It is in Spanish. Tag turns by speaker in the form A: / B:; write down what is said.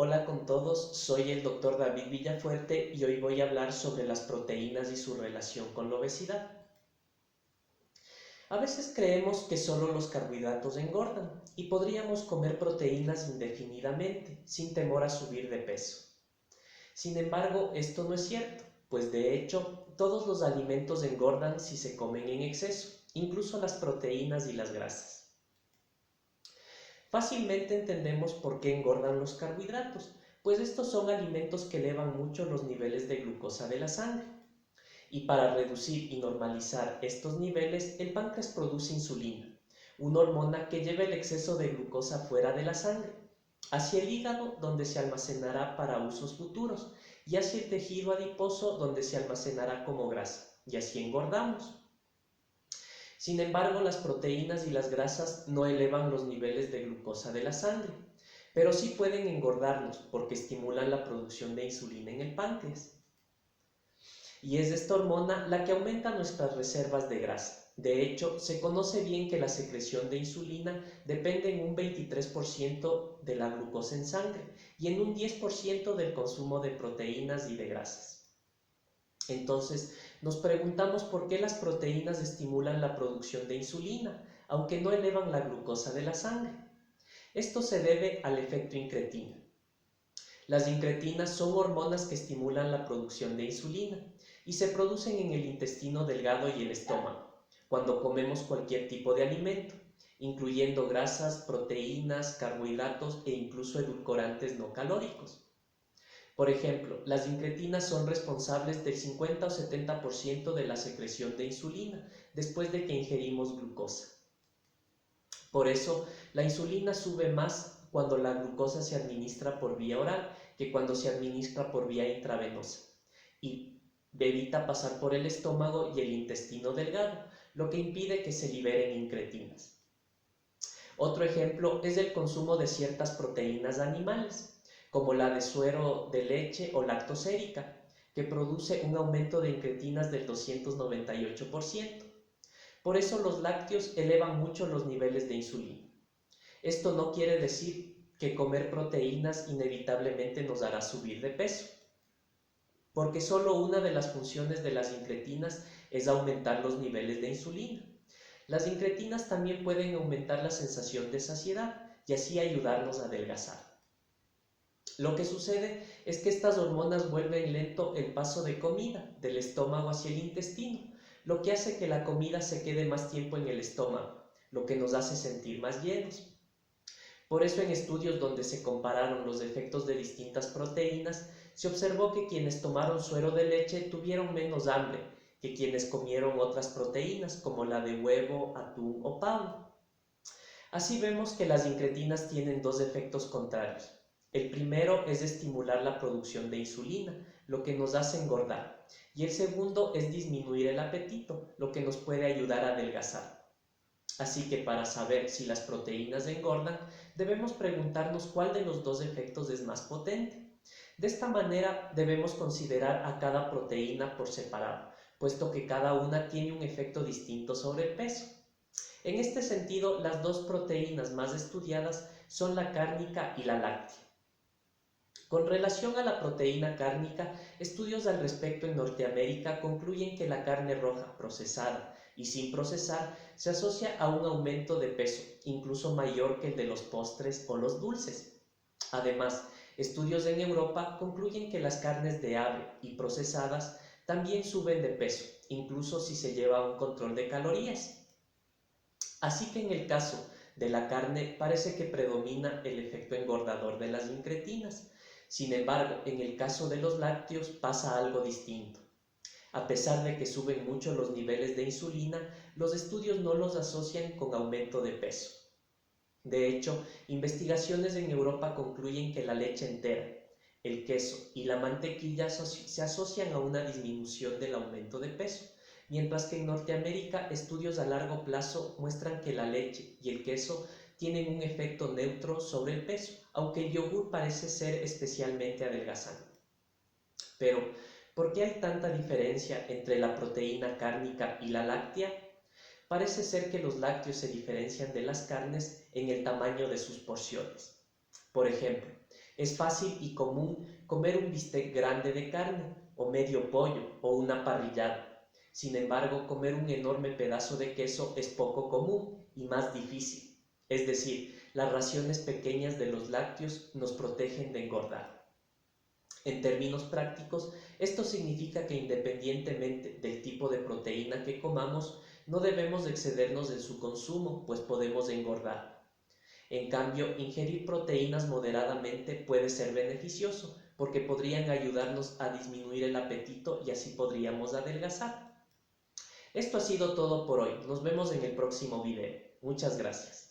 A: Hola con todos, soy el doctor David Villafuerte y hoy voy a hablar sobre las proteínas y su relación con la obesidad. A veces creemos que solo los carbohidratos engordan y podríamos comer proteínas indefinidamente, sin temor a subir de peso. Sin embargo, esto no es cierto, pues de hecho, todos los alimentos engordan si se comen en exceso, incluso las proteínas y las grasas. Fácilmente entendemos por qué engordan los carbohidratos, pues estos son alimentos que elevan mucho los niveles de glucosa de la sangre. Y para reducir y normalizar estos niveles, el páncreas produce insulina, una hormona que lleva el exceso de glucosa fuera de la sangre, hacia el hígado donde se almacenará para usos futuros y hacia el tejido adiposo donde se almacenará como grasa, y así engordamos. Sin embargo, las proteínas y las grasas no elevan los niveles de glucosa de la sangre, pero sí pueden engordarnos porque estimulan la producción de insulina en el páncreas. Y es esta hormona la que aumenta nuestras reservas de grasa. De hecho, se conoce bien que la secreción de insulina depende en un 23% de la glucosa en sangre y en un 10% del consumo de proteínas y de grasas. Entonces, nos preguntamos por qué las proteínas estimulan la producción de insulina, aunque no elevan la glucosa de la sangre. Esto se debe al efecto incretina. Las incretinas son hormonas que estimulan la producción de insulina y se producen en el intestino delgado y el estómago, cuando comemos cualquier tipo de alimento, incluyendo grasas, proteínas, carbohidratos e incluso edulcorantes no calóricos. Por ejemplo, las incretinas son responsables del 50 o 70% de la secreción de insulina después de que ingerimos glucosa. Por eso, la insulina sube más cuando la glucosa se administra por vía oral que cuando se administra por vía intravenosa y evita pasar por el estómago y el intestino delgado, lo que impide que se liberen incretinas. Otro ejemplo es el consumo de ciertas proteínas animales, como la de suero de leche o lactosérica, que produce un aumento de incretinas del 298%. Por eso los lácteos elevan mucho los niveles de insulina. Esto no quiere decir que comer proteínas inevitablemente nos hará subir de peso, porque solo una de las funciones de las incretinas es aumentar los niveles de insulina. Las incretinas también pueden aumentar la sensación de saciedad y así ayudarnos a adelgazar. Lo que sucede es que estas hormonas vuelven lento el paso de comida del estómago hacia el intestino, lo que hace que la comida se quede más tiempo en el estómago, lo que nos hace sentir más llenos. Por eso en estudios donde se compararon los efectos de distintas proteínas, se observó que quienes tomaron suero de leche tuvieron menos hambre que quienes comieron otras proteínas como la de huevo, atún o pavo. Así vemos que las incretinas tienen dos efectos contrarios. El primero es estimular la producción de insulina, lo que nos hace engordar, y el segundo es disminuir el apetito, lo que nos puede ayudar a adelgazar. Así que para saber si las proteínas engordan, debemos preguntarnos cuál de los dos efectos es más potente. De esta manera debemos considerar a cada proteína por separado, puesto que cada una tiene un efecto distinto sobre el peso. En este sentido, las dos proteínas más estudiadas son la cárnica y la láctea. Con relación a la proteína cárnica, estudios al respecto en Norteamérica concluyen que la carne roja procesada y sin procesar se asocia a un aumento de peso, incluso mayor que el de los postres o los dulces. Además, estudios en Europa concluyen que las carnes de ave y procesadas también suben de peso, incluso si se lleva un control de calorías. Así que en el caso de la carne parece que predomina el efecto engordador de las incretinas. Sin embargo, en el caso de los lácteos pasa algo distinto. A pesar de que suben mucho los niveles de insulina, los estudios no los asocian con aumento de peso. De hecho, investigaciones en Europa concluyen que la leche entera, el queso y la mantequilla se asocian a una disminución del aumento de peso, mientras que en Norteamérica estudios a largo plazo muestran que la leche y el queso tienen un efecto neutro sobre el peso, aunque el yogur parece ser especialmente adelgazante. Pero, ¿por qué hay tanta diferencia entre la proteína cárnica y la láctea? Parece ser que los lácteos se diferencian de las carnes en el tamaño de sus porciones. Por ejemplo, Es fácil y común comer un bistec grande de carne, o medio pollo, o una parrillada. Sin embargo, comer un enorme pedazo de queso es poco común y más difícil. Es decir, las raciones pequeñas de los lácteos nos protegen de engordar. En términos prácticos, esto significa que independientemente del tipo de proteína que comamos, no debemos excedernos en su consumo, pues podemos engordar. En cambio, ingerir proteínas moderadamente puede ser beneficioso, porque podrían ayudarnos a disminuir el apetito y así podríamos adelgazar. Esto ha sido todo por hoy. Nos vemos en el próximo video. Muchas gracias.